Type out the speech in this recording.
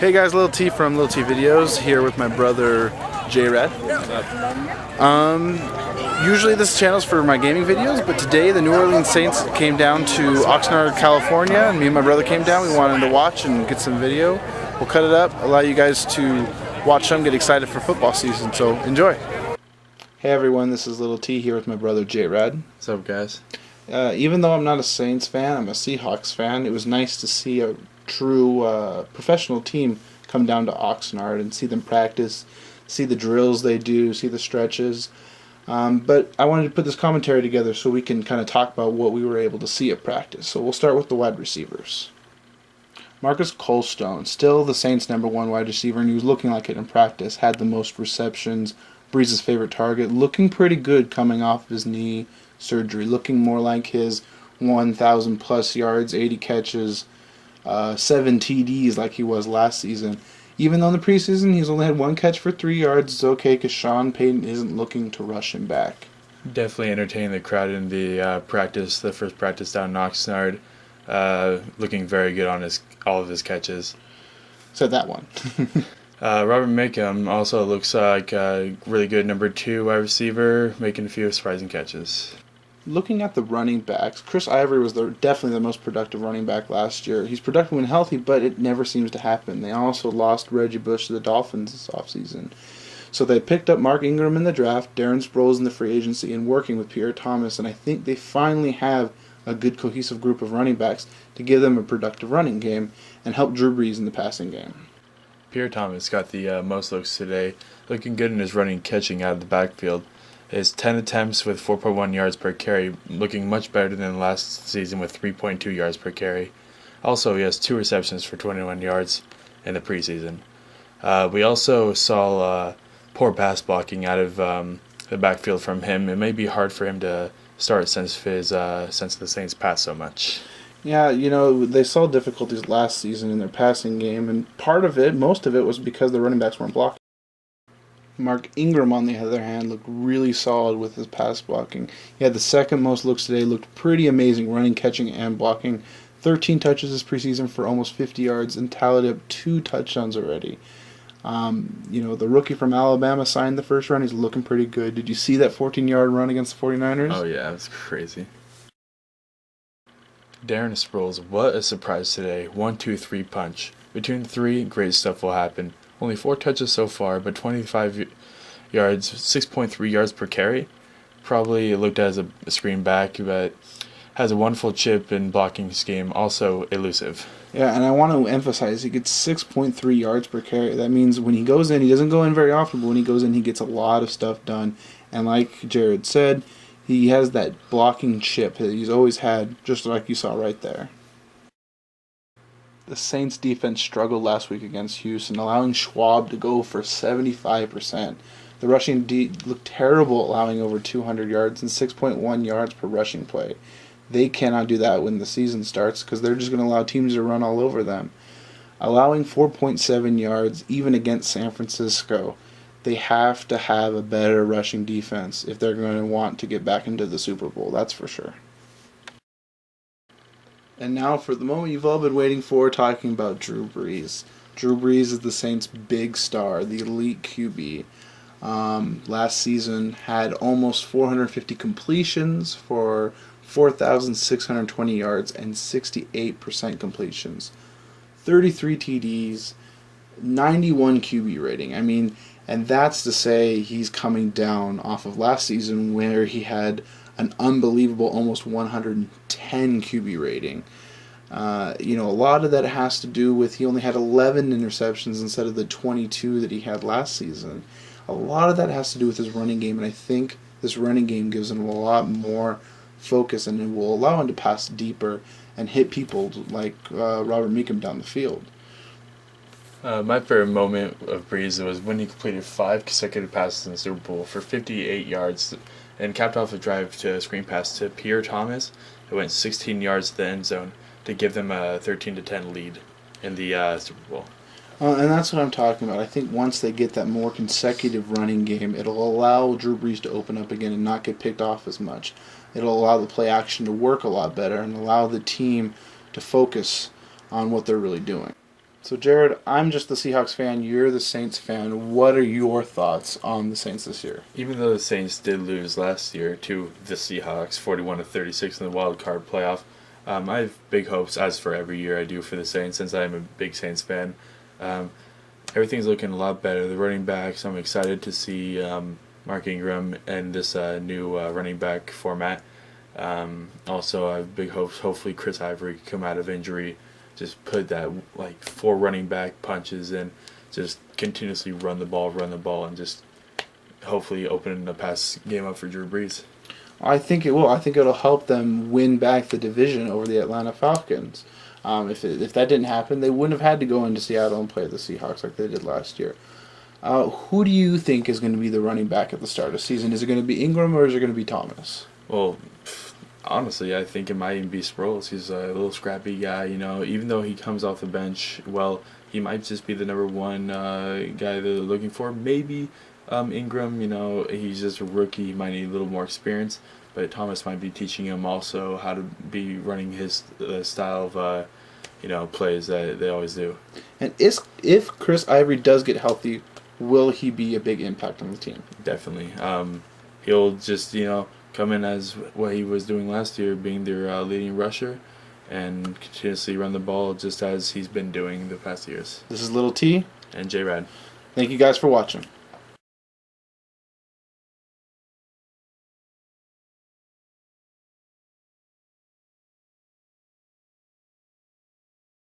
Hey guys, Little T from LittleTVideos here with my brother J-Red. Usually this channel's for my gaming videos, but today the New Orleans Saints came down to Oxnard, California, and me and my brother came down. We wanted to watch and get some video. We'll cut it up, allow you guys to watch them, get excited for football season, so enjoy. Hey everyone, this is Little T here with my brother J-Red. What's up, guys? Even though I'm not a Saints fan, I'm a Seahawks fan. It was nice to see a true professional team come down to Oxnard and see them practice, see the drills they do, see the stretches. But I wanted to put this commentary together so we can kind of talk about what we were able to see at practice. So we'll start with the wide receivers. Marques Colston, still the Saints' #1 wide receiver, and he was looking like it in practice, had the most receptions, Brees' favorite target, looking pretty good coming off his knee surgery, looking more like his 1,000 plus yards, 80 catches, 7 TDs like he was last season. Even though in the preseason he's only had 1 catch for 3 yards, it's okay because Sean Payton isn't looking to rush him back. Definitely entertaining the crowd in the the first practice down in Oxnard. Looking very good on all of his catches. Said that one. Robert Mickham also looks like a really good #2 wide receiver, making a few surprising catches. Looking at the running backs, Chris Ivory was definitely the most productive running back last year. He's productive when healthy, but it never seems to happen. They also lost Reggie Bush to the Dolphins this offseason. So they picked up Mark Ingram in the draft, Darren Sproles in the free agency, and working with Pierre Thomas, and I think they finally have a good cohesive group of running backs to give them a productive running game and help Drew Brees in the passing game. Pierre Thomas got the most looks today, looking good in his running and catching out of the backfield. His 10 attempts with 4.1 yards per carry, looking much better than last season with 3.2 yards per carry. Also, he has 2 receptions for 21 yards in the preseason. We also saw poor pass blocking out of the backfield from him. It may be hard for him to start since the Saints pass so much. Yeah, you know, they saw difficulties last season in their passing game, and most of it was because the running backs weren't blocking. Mark Ingram, on the other hand, looked really solid with his pass blocking. He had the second most looks today, looked pretty amazing running, catching, and blocking. 13 touches this preseason for almost 50 yards and tallied up 2 touchdowns already. The rookie from Alabama signed the first run. He's looking pretty good. Did you see that 14-yard run against the 49ers? Oh, yeah, it was crazy. Darren Sproles, what a surprise today. 1-2-3 punch. Between 3, great stuff will happen. Only 4 touches so far, but 25 yards, 6.3 yards per carry. Probably looked as a screen back, but has a wonderful chip and blocking scheme, also elusive. Yeah, and I want to emphasize he gets 6.3 yards per carry. That means when he goes in, he doesn't go in very often, but when he goes in, he gets a lot of stuff done. And like Jared said, he has that blocking chip that he's always had, just like you saw right there. The Saints defense struggled last week against Houston, allowing Schwab to go for 75%. The rushing D looked terrible, allowing over 200 yards and 6.1 yards per rushing play. They cannot do that when the season starts because they're just going to allow teams to run all over them. Allowing 4.7 yards even against San Francisco, they have to have a better rushing defense if they're going to want to get back into the Super Bowl, that's for sure. And now for the moment you've all been waiting for, talking about Drew Brees. Drew Brees is the Saints' big star, the elite QB. Last season had almost 450 completions for 4,620 yards and 68% completions. 33 TDs, 91 QB rating. And that's to say he's coming down off of last season where he had an unbelievable almost 110 QB rating. A lot of that has to do with he only had 11 interceptions instead of the 22 that he had last season. A lot of that has to do with his running game, and I think this running game gives him a lot more focus and it will allow him to pass deeper and hit people like Robert Mickham down the field. My favorite moment of Brees was when he completed 5 consecutive passes in the Super Bowl for 58 yards and capped off a drive to a screen pass to Pierre Thomas. It went 16 yards to the end zone to give them a 13-10 lead in the Super Bowl. And that's what I'm talking about. I think once they get that more consecutive running game, it'll allow Drew Brees to open up again and not get picked off as much. It'll allow the play action to work a lot better and allow the team to focus on what they're really doing. So, Jared, I'm just the Seahawks fan. You're the Saints fan. What are your thoughts on the Saints this year? Even though the Saints did lose last year to the Seahawks, 41-36 in the wild card playoff, I have big hopes, as for every year I do for the Saints, since I am a big Saints fan. Everything's looking a lot better. The running backs, I'm excited to see Mark Ingram and this new running back format. Also, I have big hopes. Hopefully, Chris Ivory can come out of injury, just put that 4 running back punches and just continuously run the ball, and just hopefully open the pass game up for Drew Brees. I think it will. I think it'll help them win back the division over the Atlanta Falcons. If that didn't happen, they wouldn't have had to go into Seattle and play the Seahawks like they did last year. Who do you think is going to be the running back at the start of the season? Is it going to be Ingram or is it going to be Thomas? Well, honestly, I think it might even be Sproles. He's a little scrappy guy, even though he comes off the bench, he might just be the number one guy they're looking for. Maybe Ingram, he's just a rookie. He might need a little more experience, but Thomas might be teaching him also how to be running his style of, plays that they always do. And if Chris Ivory does get healthy, will he be a big impact on the team? Definitely. He'll just, come in as what he was doing last year, being their leading rusher, and continuously run the ball just as he's been doing the past years. This is Little T. And J-Rad. Thank you guys for watching.